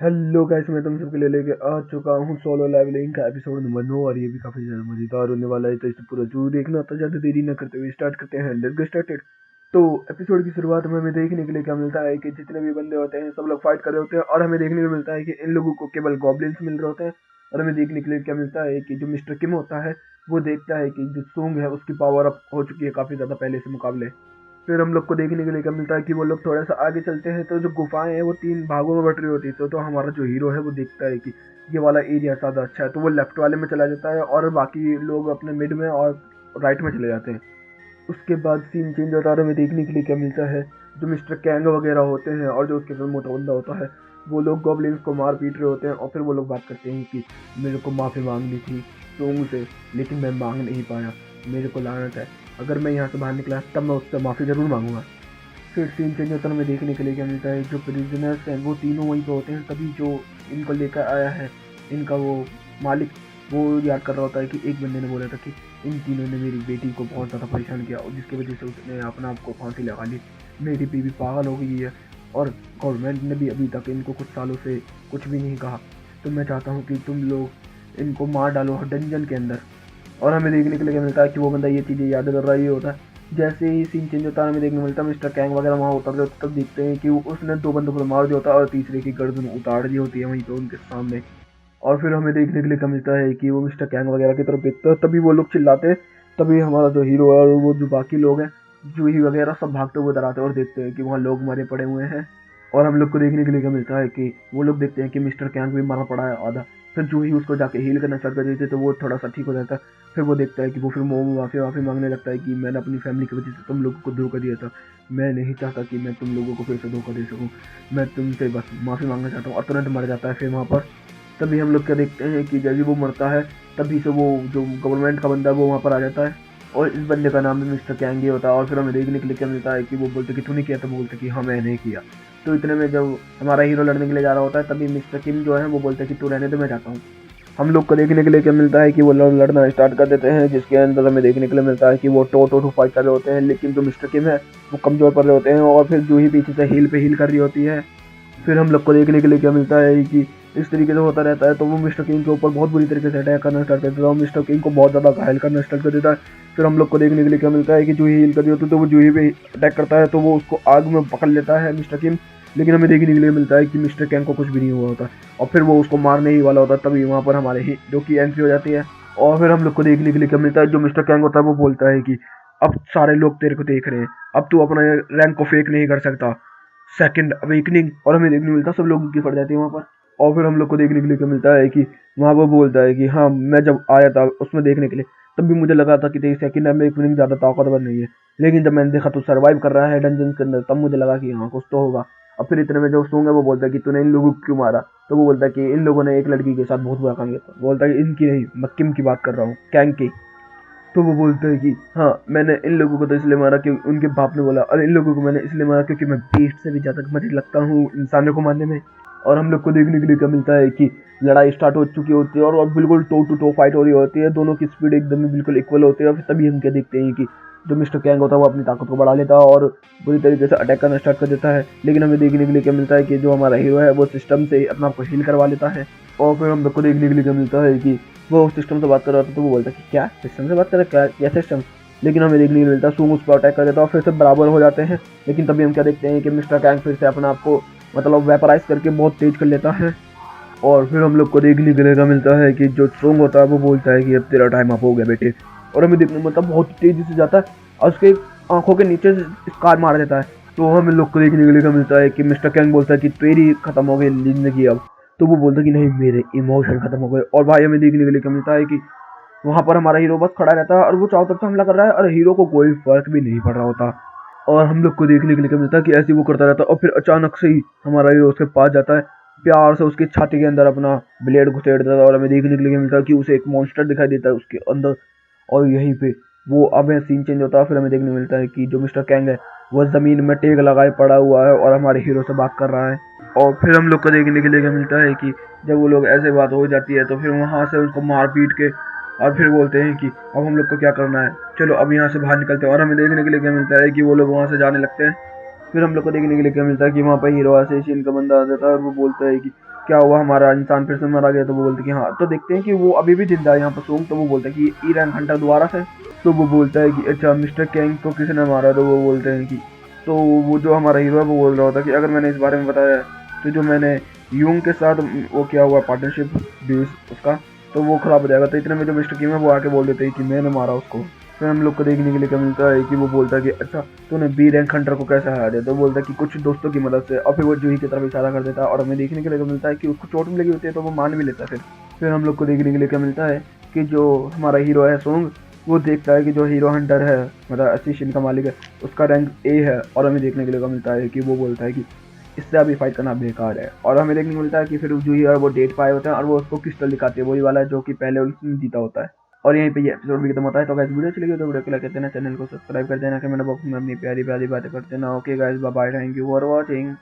Hello guys, मैं तुम सबके लिए लेके आ चुका हूँ सोलो लेवलिंग का एपिसोड नंबर 9 और ये भी काफी ज्यादा मजेदार होने वाला है। तो इसे पूरा जरूर देखना। तो ज्यादा देरी न करते हुए स्टार्ट करते हैं। Let's get started. तो एपिसोड की शुरुआत में हमें देखने के लिए क्या मिलता है कि जितने भी बंदे होते हैं सब लोग फाइट कर रहे होते हैं और हमें देखने को मिलता है कि इन लोगों को केवल गॉब्लिन्स मिल रहे होते हैं। और हमें देखने के लिए क्या मिलता है कि जो मिस्टर किम होता है वो देखता है कि जो सूंग है उसकी पावर अप हो चुकी है काफी ज्यादा पहले से मुकाबले। फिर हम लोग को देखने के लिए क्या मिलता है कि वो लोग थोड़ा सा आगे चलते हैं तो जो गुफाएं हैं वो 3 भागों में बट रही होती है। तो हमारा जो हीरो है वो देखता है कि ये वाला एरिया ज़्यादा अच्छा है, तो वो लेफ्ट वाले में चला जाता है और बाकी लोग अपने मिड में और राइट में चले जाते हैं। उसके बाद सीन चेंज होता है और हमें देखने के लिए क्या मिलता है, जो मिस्टर कैंग वगैरह होते हैं और जो उसके साथ मोटा बंदा होता है वो लोग गॉब्लिन्स को मार पीट रहे होते हैं। और फिर वो लोग बात करते हैं कि मेरे को माफ़ी मांगनी थी सोंग से, लेकिन मैं मांग नहीं पाया। मेरे को लानत है, अगर मैं यहाँ से बाहर निकला तब मैं उससे माफ़ी ज़रूर मांगूंगा। फिर सीन चेंज होता है, हमें देखने के लिए क्या मिलता है, जो प्रिजनर्स हैं वो तीनों वहीं पे होते हैं। तभी जो इनको लेकर आया है इनका वो मालिक, वो याद कर रहा होता है कि एक बंदे ने बोला था कि इन तीनों ने मेरी बेटी को बहुत ज़्यादा परेशान किया और जिसकी वजह से उसने अपना आप को फांसी लगा ली। मेरी बीवी पागल हो गई है और गवर्नमेंट ने भी अभी तक इनको कुछ सालों से कुछ भी नहीं कहा। तो मैं चाहता हूँ कि तुम लोग इनको मार डालो डंजन के अंदर। और हमें देखने के लिए क्या मिलता है कि वो बंदा ये चीज़ें याद कर रहा ही होता है। जैसे ही सीन चेंज होता है हमें देखने को मिलता है मिस्टर कैंग वगैरह वहाँ उतर रहे होते, तब देखते हैं कि उसने 2 बंदों को मार दिया होता है और तीसरे की गर्दन उतार दी होती है वहीं पे उनके सामने। और फिर हमें देखने के लिए क्या मिलता है कि वो मिस्टर कैंग वगैरह की तरफ देखते हैं, तभी वो लोग चिल्लाते हैं। तभी हमारा जो हीरो है और वो जो बाकी लोग हैं जूही वगैरह सब भागते हुए उधर आते हैं और देखते हैं कि वहाँ लोग मरे पड़े हुए हैं। और हम लोग को देखने के लिए क्या मिलता है कि वो लोग देखते हैं कि मिस्टर कैंग भी मरा पड़ा है आधा। फिर जूही उसको जाके हील करना स्टार्ट कर देती है तो वो थोड़ा सा ठीक हो जाता है। फिर वो देखता है कि वो फिर माफ़ी माफ़ी मांगने लगता है कि मैंने अपनी फैमिली की वजह से तुम लोगों को धोखा दिया था। मैं नहीं चाहता कि मैं तुम लोगों को फिर से धोखा दे सकूं। मैं तुमसे बस माफ़ी मांगना चाहता हूँ। और तुरंत मर जाता है फिर वहाँ पर। तभी हम लोग क्या देखते हैं कि जैसे वो मरता है तभी से वो जो गवर्नमेंट का बंदा है वो वहाँ पर आ जाता है और इस बंदे का नाम भी मिस्टर कैंगी होता है। और फिर हमें देखने के लिए क्या मिलता है कि वो बोलते कि तूने किया, तो वो बोलते कि हाँ मैंने किया। तो इतने में जब हमारा हीरो लड़ने के लिए जा रहा होता है तभी मिस्टर किम जो है वो बोलते हैं कि तू रहने दे, मैं जाता हूँ। हम लोग को देखने के लिए क्या मिलता है कि वो लड़ना स्टार्ट कर देते हैं, जिसके अंदर हमें देखने के लिए मिलता है कि वो टू फाइट कर रहे होते हैं, लेकिन जो मिस्टर किम है वो कमजोर पड़ रहे होते हैं और फिर जो ही पीछे से हील पे हील कर रही होती है। फिर हम लोग को देखने के लिए क्या मिलता है कि इस तरीके से होता रहता है। तो वो मिस्टर किंग के ऊपर बहुत बुरी तरीके से अटैक करना स्टार्ट कर देता है और मिस्टर किंग को बहुत ज़्यादा घायल करना स्टार्ट कर देता है। फिर हम लोग को देखने के लिए क्या मिलता है कि जूही हील कर रही होती है तो वो जूही पे अटैक करता है तो वो उसको आग में पकड़ लेता है मिस्टर किंग। लेकिन हमें देखने के लिए मिलता है कि मिस्टर कैंग को कुछ भी नहीं हुआ होता और फिर वो उसको मारने ही वाला होता है। तभी वहाँ पर हमारे ही जो की एंट्री हो जाती है। और फिर हम लोग को देखने के लिए क्या मिलता है, जो मिस्टर कैंग होता है वो बोलता है कि अब सारे लोग तेरे को देख रहे हैं, अब तू अपना रैंक को फेक नहीं कर सकता। Second awakening. और हमें देखने को मिलता है सब लोगों की पड़ जाती है वहाँ पर। और फिर हम लोग को देखने के लिए क्या मिलता है कि वहाँ वो बोलता है कि हाँ मैं जब आया था उसमें देखने के लिए तब भी मुझे लगा था कि तेरी सेकंड अवेकनिंग ज़्यादा ताकतवर नहीं है, लेकिन जब मैंने देखा तू सर्वाइव कर रहा है डंजन के अंदर तब मुझे लगा कि हाँ कुछ तो होगा। और फिर इतने में जो सूंग है वो बोलता है कि तूने इन लोगों को क्यों मारा। तो वो बोलता है कि इन लोगों ने एक लड़की के साथ बहुत बुरा काम किया था। बोलता है कि इनकी नहीं, मैं किम की बात कर रहा हूँ, कैंग की। तो वो बोलता है कि हाँ मैंने इन लोगों को तो इसलिए मारा क्योंकि उनके बाप ने बोला, और इन लोगों को मैंने इसलिए मारा क्योंकि मैं बीस्ट से भी ज़्यादा मजे लगता हूँ इंसानों को मारने में। और हम लोग को देखने के लिए क्या मिलता है कि लड़ाई स्टार्ट हो चुकी होती है और बिल्कुल टो टू टो फाइट हो रही होती है, दोनों की स्पीड एकदम ही बिल्कुल इक्वल होती है। और फिर तभी हम क्या देखते हैं कि जो मिस्टर कैंग होता है वो अपनी ताकत को बढ़ा लेता है और बुरी तरीके से अटैक करना स्टार्ट कर देता है। लेकिन हमें देखने के लिए क्या मिलता है कि जो हमारा हीरो है वो सिस्टम से अपना आपको हील करवा लेता है। और फिर हम लोग को देखने के लिए क्या मिलता है कि वो सिस्टम से बात कर रहा था तो वो बोलता है कि क्या सिस्टम से बात कर रहा है, क्या क्या सिस्टम। लेकिन हमें देखने को मिलता है सूंग उस पर अटैक कर देता है और फिर से बराबर हो जाते हैं। लेकिन तभी हम क्या देखते हैं कि मिस्टर कैंग फिर से अपना आपको मतलब वेपराइज करके बहुत तेज कर लेता है। और फिर हम लोग को देखने के लिए मिलता है कि जो सूंग होता है वो बोलता है कि अब तेरा टाइम अप हो गया बेटे। और हमें देखने को मिलता है बहुत तेजी से जाता है और उसके आंखों के नीचे स्कार मार देता है। तो हम लोग को देखने के लिए मिलता है कि मिस्टर कैंग बोलता है कि तेरी खत्म हो गई जिंदगी अब। तो वो बोलता है कि नहीं मेरे इमोशन खत्म हो गए। और भाई हमें देखने के लिए मिलता है कि वहाँ पर हमारा हीरो बस खड़ा रहता है और वो चारों तरफ से हमला कर रहा है और हीरो को कोई फर्क भी नहीं पड़ रहा होता। और हम लोग को देखने के लिए मिलता है कि ऐसे ही वो करता रहता है और फिर अचानक से ही हमारा हीरो उसके पास जाता है, प्यार से उसकी छाती के अंदर अपना ब्लेड घुसेड़ देता है और हमें देखने के लिए मिलता है कि उसे एक मॉन्स्टर दिखाई देता है उसके अंदर। और यहीं पे वो अब सीन चेंज होता है। फिर हमें देखने को मिलता है कि जो मिस्टर कैंग है वो जमीन में टेक लगाए पड़ा हुआ है और हमारे हीरो से बात कर रहा है। और फिर हम लोग को देखने के लिए मिलता है कि जब वो लोग ऐसे बात हो जाती है तो फिर वहाँ से उनको मार पीट के और फिर बोलते हैं कि अब हम लोग को क्या करना है, चलो अब यहाँ से बाहर निकलते हैं। और हमें देखने के लिए क्या मिलता है कि वो लोग वहाँ से जाने लगते हैं। फिर हम लोग को देखने के लिए क्या मिलता है कि वहाँ पर हीरो ऐसे का बंदा आ जाता है और वो बोलता है कि क्या हुआ, हमारा इंसान फिर से मारा गया? तो वो बोलते कि हाँ। तो देखते हैं कि वो अभी भी जिंदा है यहाँ पर सोंग। तो वो बोलता है कि ई रैंक हंटर दोबारा से। तो वो बोलता है कि अच्छा मिस्टर कैंग को किसने मारा? तो वो बोलते हैं कि तो वो जो हमारा हीरो है वो बोल रहा होता है कि अगर मैंने इस बारे में बताया तो जो मैंने यूंग के साथ वो किया हुआ पार्टनरशिप बेस उसका, तो वो खराब हो जाएगा। तो इतने में जो मिस्टर किम है वो आके बोल देते हैं कि मैंने मारा उसको। फिर हम लोग को देखने के लिए क्या मिलता है कि वो बोलता है कि अच्छा तूने बी रैंक हंटर को कैसे हरा दिया? तो बोलता है कि कुछ दोस्तों की मदद से। और फिर वो जूही की तरफ इशारा कर देता है और हमें देखने के लिए क्या मिलता है कि उसको चोट भी लगी होती है तो वो मान भी लेता है। फिर हम लोग को देखने के लिए क्या मिलता है कि जो हमारा हीरो है सोंग, वो देखता है कि जो हीरो हंटर है मतलब एसोसिएशन का मालिक है उसका रैंक ए है। और हमें देखने के लिए क्या मिलता है कि वो बोलता है कि इससे अभी फाइट करना बेकार है। और हमें देखने को मिलता है कि फिर जूही और वो डेट पाए होते हैं और वो उसको क्रिस्टल दिखाती है, वही वाला है जो कि पहले उसने जीता होता है। और यहीं पे ये एपिसोड भी खत्म होता है। तो गाइस वीडियो अच्छी लगी तो वीडियो को लाइक कर देना, चैनल को सब्सक्राइब कर देना, कमेंट बॉक्स में अपनी प्यारी प्यारी बातें करते ना। Okay guys, bye bye, thank you for watching.